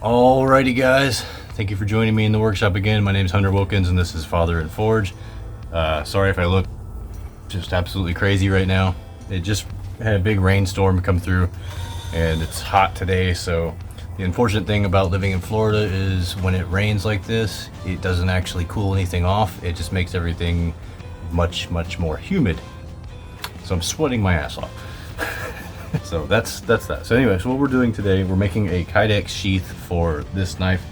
Alrighty guys, thank you for joining me in the workshop again. My name is Hunter Wilkins and this is Father and Forge. Sorry if I look just absolutely crazy right now. It just had a big rainstorm come through and it's hot today, so the unfortunate thing about living in Florida is when it rains like this, it doesn't actually cool anything off. It just makes everything much more humid. So I'm sweating my ass off. So that's that. So anyway, so what we're doing today, we're making a Kydex sheath for this knife.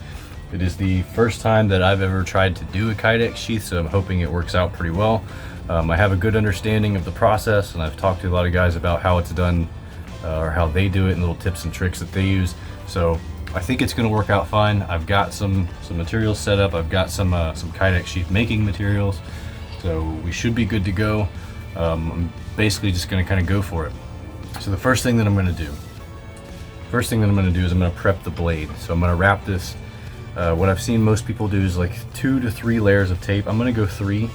It is the first time that I've ever tried to do a Kydex sheath, so I'm hoping it works out pretty well. I have a good understanding of the process, and I've talked to a lot of guys about how it's done, or how they do it, and little tips and tricks that they use. So I think it's going to work out fine. I've got some materials set up. I've got some Kydex sheath making materials, so we should be good to go. I'm basically just going to kind of go for it. So the first thing that I'm going to do is I'm going to prep the blade. So I'm going to wrap this. What I've seen most people do is like 2 to 3 layers of tape. I'm going to go 3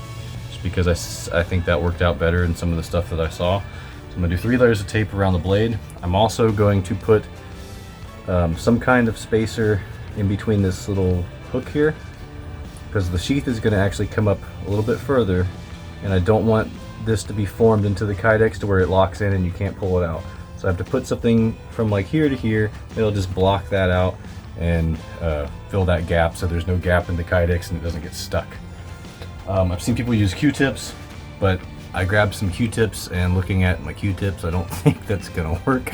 just because I think that worked out better in some of the stuff that I saw. So I'm going to do 3 layers of tape around the blade. I'm also going to put some kind of spacer in between this little hook here, because the sheath is going to actually come up a little bit further, and I don't want this to be formed into the Kydex to where it locks in and you can't pull it out. So I have to put something from like here to here. It'll just block that out and fill that gap so there's no gap in the Kydex and it doesn't get stuck. I've seen people use Q-tips, but I grabbed some Q-tips, and looking at my Q-tips, I don't think that's gonna work.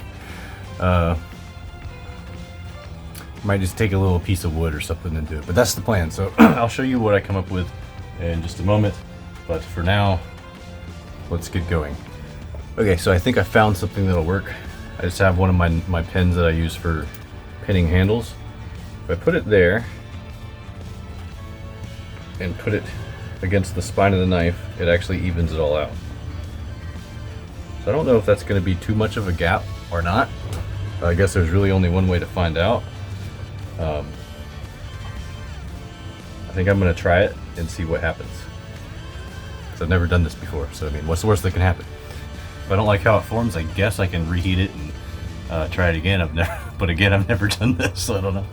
Might just take a little piece of wood or something and do it, but that's the plan. So I'll show you what I come up with in just a moment, but for now, let's get going. Okay, so I think I found something that'll work. I just have one of my pins that I use for pinning handles. If I put it there and put it against the spine of the knife, it actually evens it all out. So I don't know if that's going to be too much of a gap or not. I guess there's really only one way to find out. I think I'm going to try it and see what happens. I've never done this before, so I mean, what's the worst that can happen? If I don't like how it forms, I guess I can reheat it and try it again. I've never done this, so I don't know.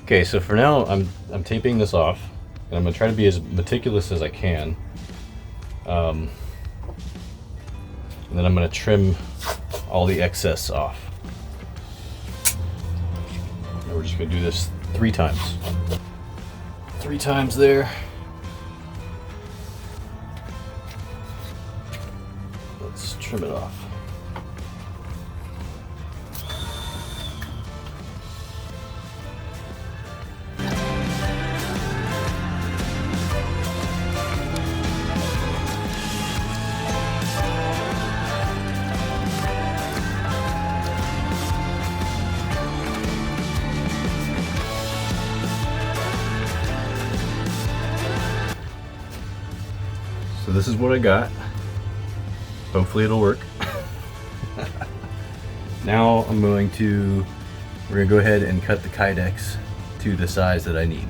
Okay, so for now, I'm taping this off, and I'm gonna try to be as meticulous as I can. And then I'm gonna trim all the excess off. And we're just gonna do this 3 times. 3 times there. Let's trim it off. So this is what I got. Hopefully it'll work. Now we're gonna go ahead and cut the Kydex to the size that I need.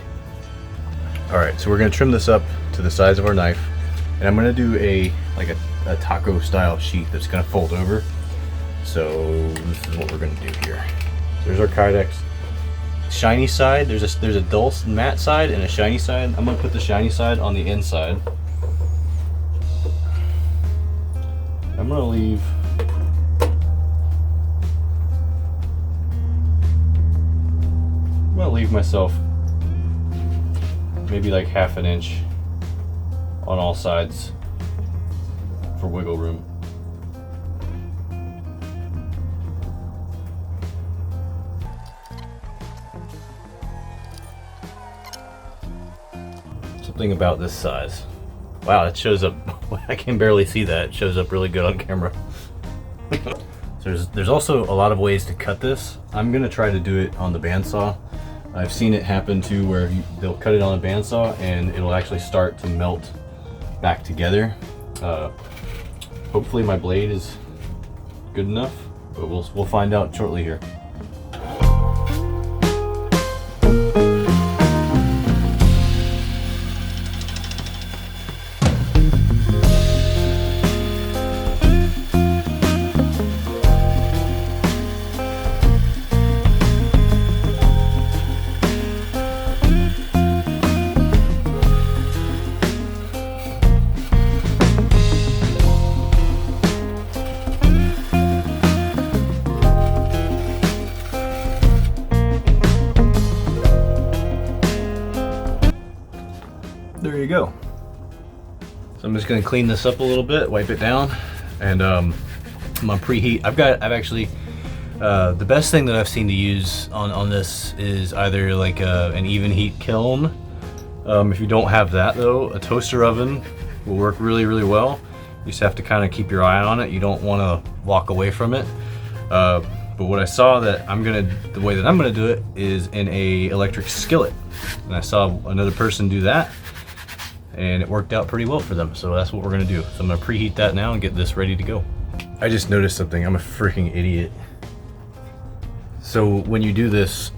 Alright, so we're gonna trim this up to the size of our knife, and I'm gonna do a taco style sheath that's gonna fold over. So this is what we're gonna do here. So there's our Kydex. Shiny side, there's a dull matte side and a shiny side. I'm gonna put the shiny side on the inside. I'm gonna leave myself maybe like 1/2 inch on all sides for wiggle room. Something about this size. Wow, it shows up. I can barely see that. It shows up really good on camera. So there's also a lot of ways to cut this. I'm gonna try to do it on the bandsaw. I've seen it happen too, where they'll cut it on a bandsaw and it'll actually start to melt back together. Hopefully my blade is good enough, but we'll find out shortly here. there you go. So I'm just gonna clean this up a little bit, wipe it down, and I'm gonna preheat. I've actually, the best thing that I've seen to use on this is either like an even heat kiln. If you don't have that though, a toaster oven will work really, really well. You just have to kind of keep your eye on it. You don't want to walk away from it. But what I saw that the way that I'm gonna do it is in a electric skillet. And I saw another person do that, and it worked out pretty well for them. So that's what we're gonna do. So I'm gonna preheat that now and get this ready to go. I just noticed something. I'm a freaking idiot. So when you do this,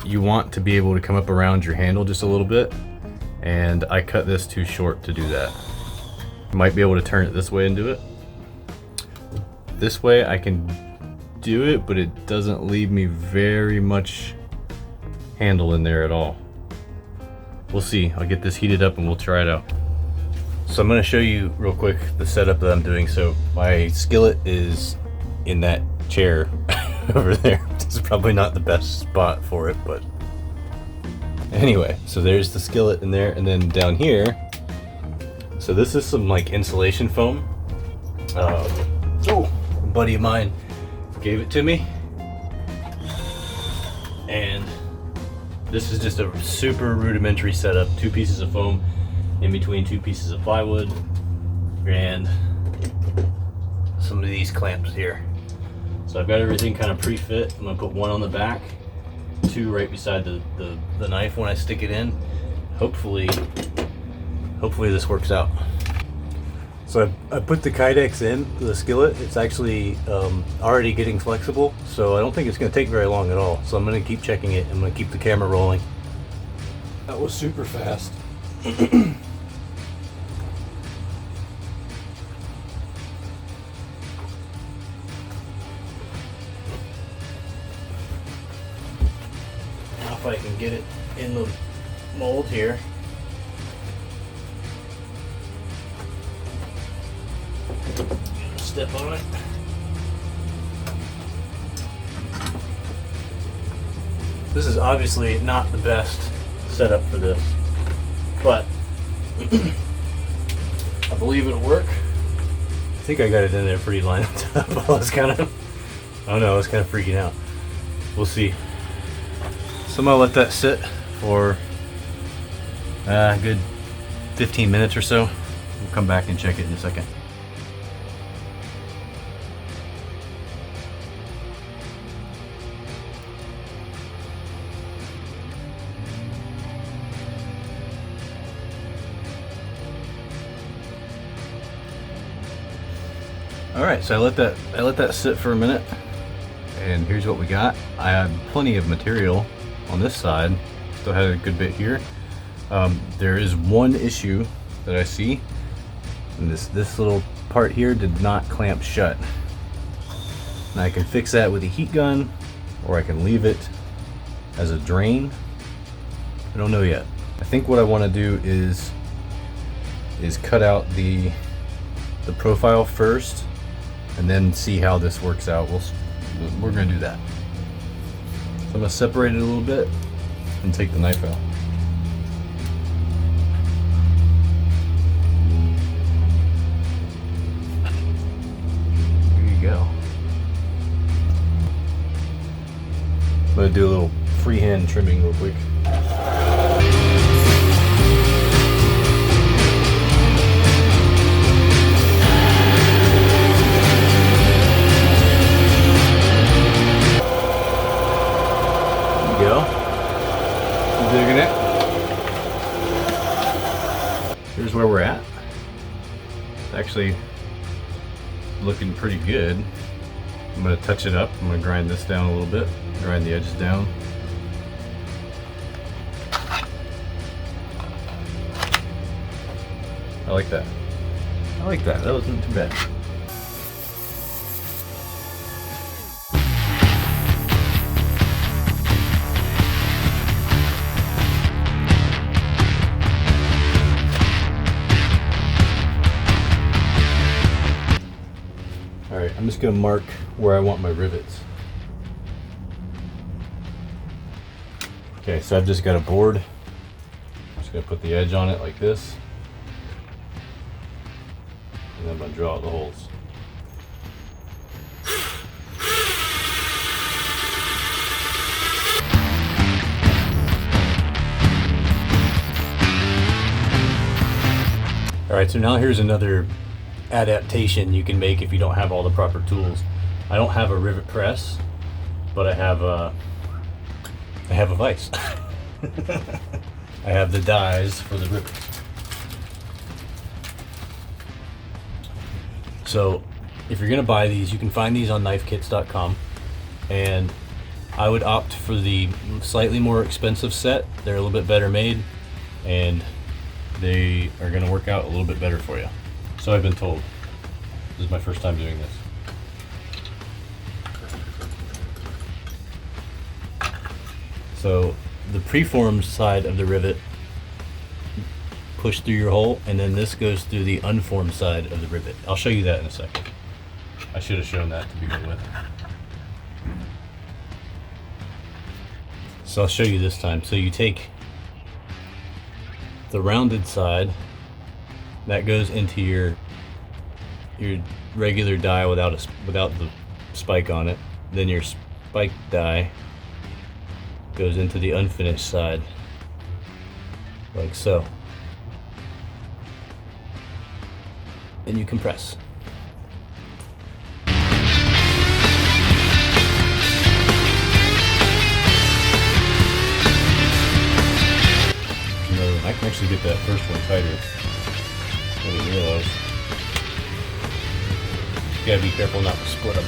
you want to be able to come up around your handle just a little bit, and I cut this too short to do that. You might be able to turn it this way and do it. This way I can do it, but it doesn't leave me very much handle in there at all. We'll see. I'll get this heated up and we'll try it out. So I'm going to show you real quick the setup that I'm doing. So my skillet is in that chair over there. This is probably not the best spot for it, but anyway, so there's the skillet in there, and then down here, so this is some like insulation foam. A buddy of mine gave it to me, and this is just a super rudimentary setup. 2 pieces of foam in between 2 pieces of plywood, and some of these clamps here. So I've got everything kind of pre-fit. I'm gonna put 1 on the back, 2 right beside the knife when I stick it in. Hopefully this works out. So I put the Kydex in the skillet. It's actually already getting flexible, so I don't think it's gonna take very long at all. So I'm gonna keep checking it. I'm gonna keep the camera rolling. That was super fast. Now if I can get it in the mold here. Step on it. This is obviously not the best setup for this, but I believe it'll work. I think I got it in there pretty lined up. I was kind of, I don't know, I was kind of freaking out. We'll see. So I'm gonna let that sit for a good 15 minutes or so. We'll come back and check it in a second. All right, so I let that sit for a minute, and here's what we got. I had plenty of material on this side, still had a good bit here. There is one issue that I see, and this little part here did not clamp shut. And I can fix that with a heat gun, or I can leave it as a drain. I don't know yet. I think what I want to do is cut out the profile first, and then see how this works out. We're gonna do that. So I'm gonna separate it a little bit and take the knife out. There you go. I'm gonna do a little freehand trimming real quick. Digging it. Here's where we're at. It's actually looking pretty good. I'm going to touch it up. I'm going to grind this down a little bit, grind the edges down. I like that. I like that. That wasn't too bad. Alright, I'm just going to mark where I want my rivets. Okay, so I've just got a board. just gonna put the edge on it like this, and then I'm gonna draw out the holes. Alright, so now here's another adaptation you can make if you don't have all the proper tools. I don't have a Rivet Press, but I have a vise. I have the dies for the rivets. So if you're gonna buy these, you can find these on knifekits.com, and I would opt for the slightly more expensive set. They're a little bit better made, and they are gonna work out a little bit better for you. So I've been told. This is my first time doing this. So the preformed side of the rivet push through your hole, and then this goes through the unformed side of the rivet. I'll show you that in a second. I should have shown that to begin with. So I'll show you this time. So you take the rounded side that goes into your regular die without the spike on it. Then your spike die goes into the unfinished side, like so. And you compress. I can actually get that first one tighter. I didn't realize. You gotta be careful not to split them.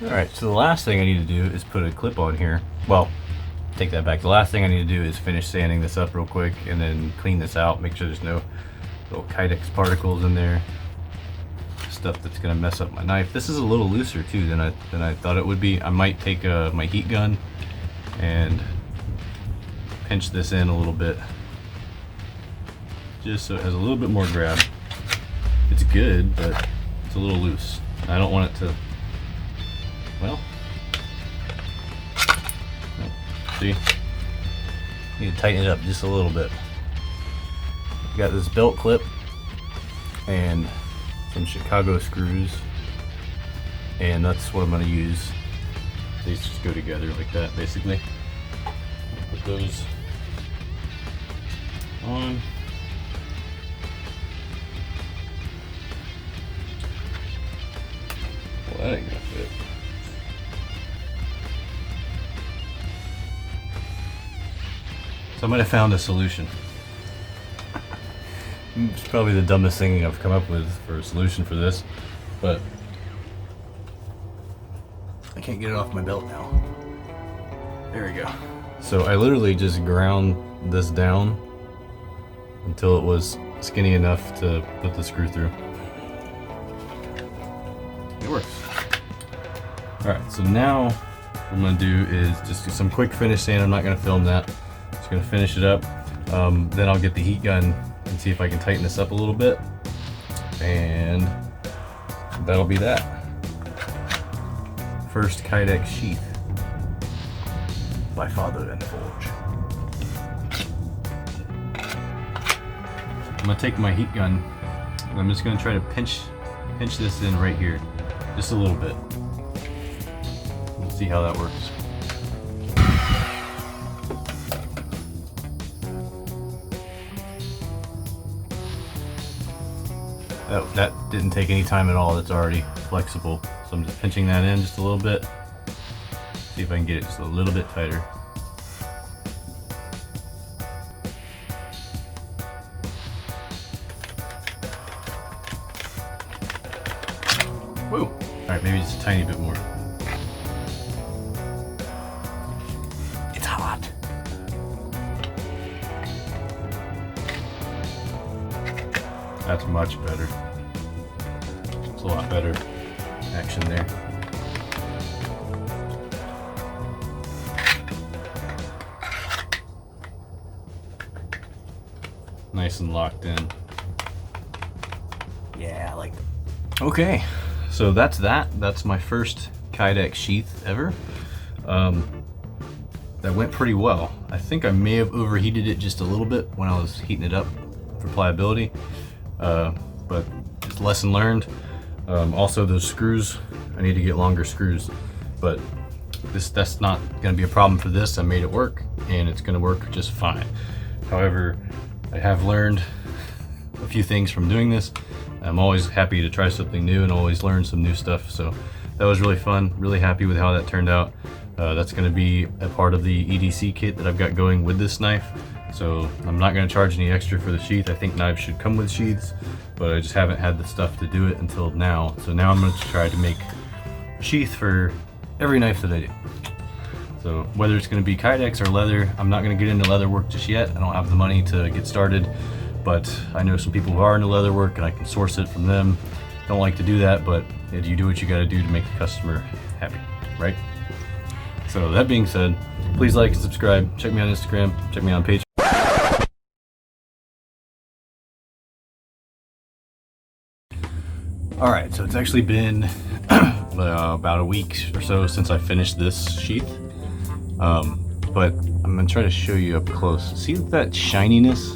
Alright, so the last thing I need to do is put a clip on here. Well, take that back. The last thing I need to do is finish sanding this up real quick and then clean this out, make sure there's no little Kydex particles in there, stuff that's gonna mess up my knife. This is a little looser too than I thought it would be. I might take my heat gun and pinch this in a little bit, just so it has a little bit more grab. It's good, but it's a little loose. I don't want it to, well, see, need to tighten it up just a little bit. Got this belt clip and some Chicago screws, and that's what I'm going to use. These just go together like that, basically. Put those on. Well, that ain't gonna fit. So I might have found a solution. It's probably the dumbest thing I've come up with for a solution for this, but I can't get it off my belt now. There we go. So I literally just ground this down until it was skinny enough to put the screw through. It works. Alright, so now what I'm going to do is just do some quick finish sand. I'm not going to film that. Just going to finish it up. Then I'll get the heat gun and see if I can tighten this up a little bit. And that'll be that. First Kydex sheath by Father and Forge. I'm going to take my heat gun and I'm just going to try to pinch this in right here. Just a little bit. Let's see how that works. That didn't take any time at all. That's already flexible. So I'm just pinching that in just a little bit. See if I can get it just a little bit tighter. Woo! Alright, maybe just a tiny bit more. It's hot. That's much better. It's a lot better action there. nice and locked in. Yeah, I like that. Okay, so that's that. That's my first Kydex sheath ever. That went pretty well. I think I may have overheated it just a little bit when I was heating it up for pliability, but just lesson learned. Also those screws, I need to get longer screws, but that's not gonna be a problem for this. I made it work and it's gonna work just fine. However, I have learned a few things from doing this. I'm always happy to try something new and always learn some new stuff. So that was really fun, really happy with how that turned out. That's gonna be a part of the EDC kit that I've got going with this knife. So I'm not gonna charge any extra for the sheath. I think knives should come with sheaths, but I just haven't had the stuff to do it until now. So now I'm gonna try to make a sheath for every knife that I do. So whether it's gonna be Kydex or leather, I'm not gonna get into leather work just yet. I don't have the money to get started, but I know some people who are into leather work and I can source it from them. Don't like to do that, but you do what you gotta do to make the customer happy, right? So that being said, please like and subscribe. Check me on Instagram, check me on Patreon. All right, so it's actually been about a week or so since I finished this sheath. But I'm gonna try to show you up close. See that shininess?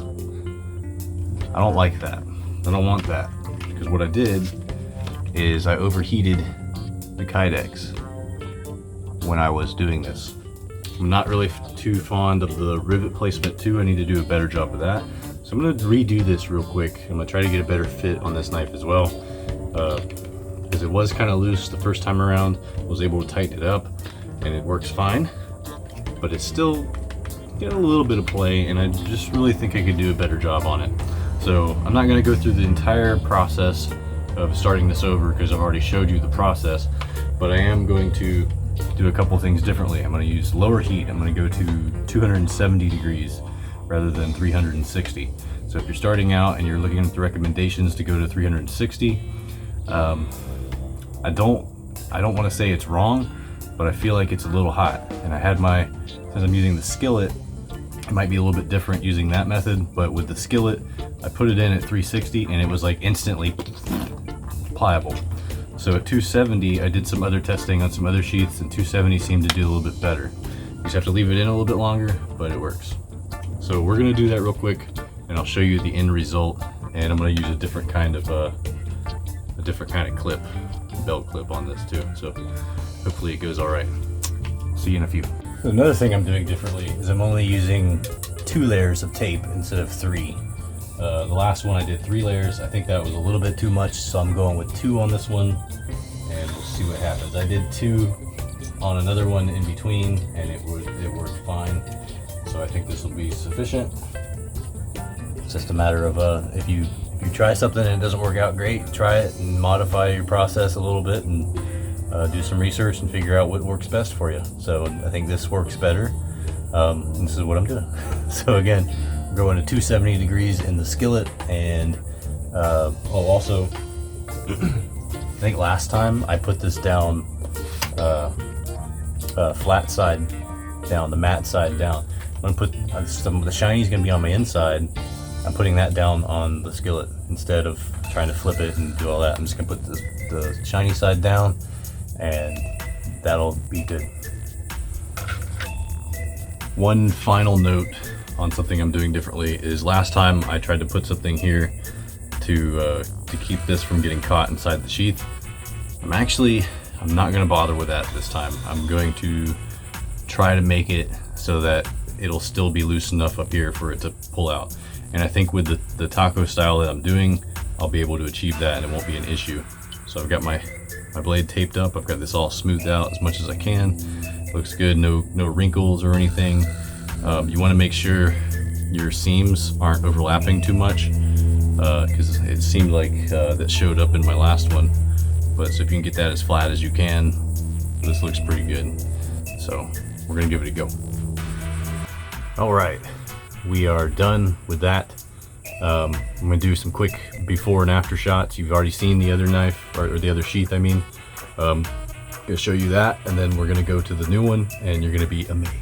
I don't like that. I don't want that. Because what I did is I overheated the Kydex when I was doing this. I'm not really too fond of the rivet placement too. I need to do a better job of that. So I'm gonna redo this real quick. I'm gonna try to get a better fit on this knife as well. Because it was kind of loose the first time around. I was able to tighten it up and it works fine, but it's still getting a little bit of play and I just really think I could do a better job on it. So I'm not gonna go through the entire process of starting this over because I've already showed you the process, but I am going to do a couple things differently. I'm gonna use lower heat. I'm gonna go to 270 degrees rather than 360. So if you're starting out and you're looking at the recommendations to go to 360, I don't want to say it's wrong, but I feel like it's a little hot. And I had since I'm using the skillet, it might be a little bit different using that method, but with the skillet, I put it in at 360 and it was like instantly pliable. So at 270, I did some other testing on some other sheaths and 270 seemed to do a little bit better. You just have to leave it in a little bit longer, but it works. So we're gonna do that real quick and I'll show you the end result. And I'm gonna use a different kind of clip, belt clip on this too. So hopefully it goes all right. See you in a few. So another thing I'm doing differently is I'm only using 2 layers of tape instead of 3. The last one I did 3 layers. I think that was a little bit too much, so I'm going with 2 on this one and we'll see what happens. I did 2 on another one in between and it worked fine. So I think this will be sufficient. It's just a matter of if you try something and it doesn't work out great, try it and modify your process a little bit and do some research and figure out what works best for you. So I think this works better. This is what I'm doing. So again, we're going to 270 degrees in the skillet and also I think last time I put this down flat side down, the matte side down. I'm gonna put some of the shiny is gonna be on my inside. I'm putting that down on the skillet instead of trying to flip it and do all that. I'm just gonna put the shiny side down and that'll be good. One final note on something I'm doing differently is last time I tried to put something here to keep this from getting caught inside the sheath. I'm not gonna bother with that this time. I'm going to try to make it so that it'll still be loose enough up here for it to pull out. And I think with the taco style that I'm doing, I'll be able to achieve that and it won't be an issue. So I've got my blade taped up. I've got this all smoothed out as much as I can. Looks good, no wrinkles or anything. You wanna make sure your seams aren't overlapping too much because it seemed like that showed up in my last one. But so if you can get that as flat as you can, this looks pretty good. So we're gonna give it a go. All right, we are done with that. I'm gonna do some quick before and after shots. You've already seen the other knife, or the other sheath, I mean. I'm gonna show you that, and then we're gonna go to the new one, and you're gonna be amazed.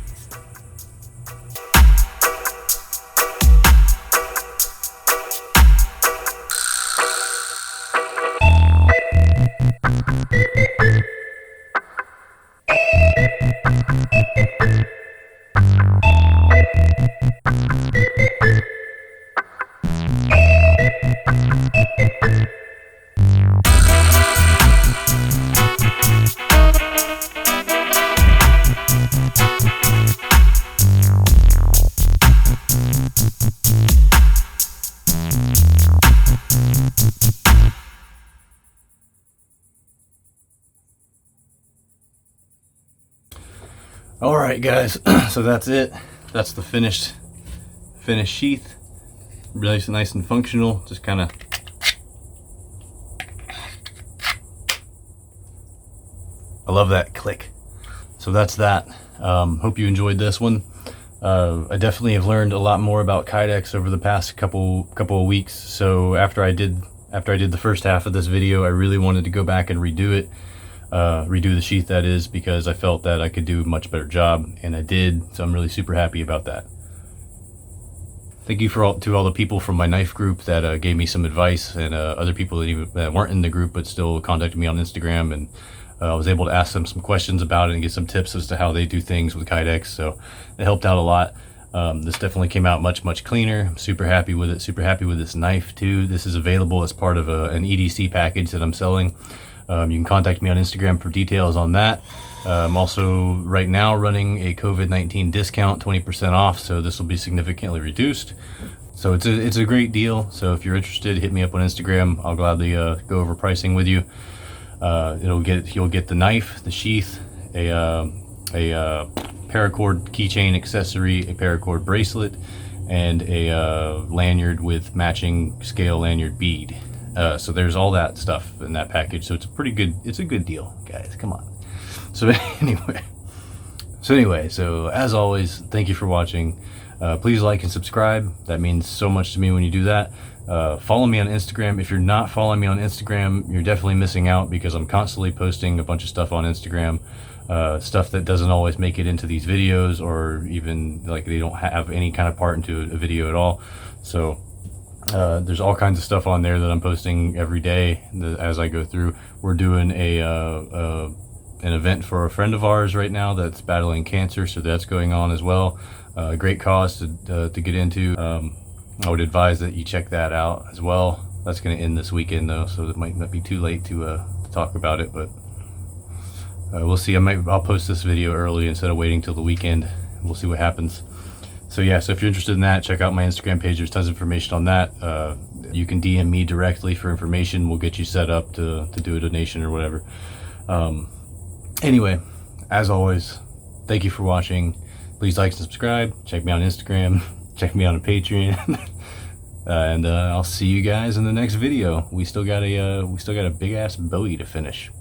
All right, guys. So that's it. That's the finished sheath. Really nice and functional. Just kind of. I love that click. So that's that. Hope you enjoyed this one. I definitely have learned a lot more about Kydex over the past couple of weeks. So after I did the first half of this video, I really wanted to go back and redo it. Redo the sheath, that is, because I felt that I could do a much better job, and I did. So I'm really super happy about that. Thank you to all the people from my knife group that gave me some advice, and other people that weren't in the group but still contacted me on Instagram, and I was able to ask them some questions about it and get some tips as to how they do things with Kydex. So it helped out a lot. This definitely came out much cleaner. I'm super happy with it. Super happy with this knife too. This is available as part of an EDC package that I'm selling. You can contact me on Instagram for details on that. I'm also right now running a COVID-19 discount, 20% off, so this will be significantly reduced. So it's a great deal. So if you're interested, hit me up on Instagram. I'll gladly go over pricing with you. You'll get the knife, the sheath, a paracord keychain accessory, a paracord bracelet, and a lanyard with matching scale lanyard bead. So there's all that stuff in that package. So it's a good deal, guys. Come on. So anyway, so as always, thank you for watching. Please like and subscribe. That means so much to me when you do that. Follow me on Instagram. If you're not following me on Instagram, you're definitely missing out, because I'm constantly posting a bunch of stuff on Instagram, stuff that doesn't always make it into these videos, or even like they don't have any kind of part into a video at all. So there's all kinds of stuff on there that I'm posting every day as I go through. We're doing an event for a friend of ours right now that's battling cancer, so that's going on as well. Great cause to get into. I would advise that you check that out as well. That's going to end this weekend though, so it might not be too late to talk about it, but we'll see. I'll post this video early instead of waiting till the weekend. We'll see what happens. So yeah, so if you're interested in that, check out my Instagram page. There's tons of information on that. You can DM me directly for information. We'll get you set up to do a donation or whatever. Anyway, as always, thank you for watching. Please like and subscribe. Check me out on Instagram. Check me out on Patreon. And I'll see you guys in the next video. We still got a big ass Bowie to finish.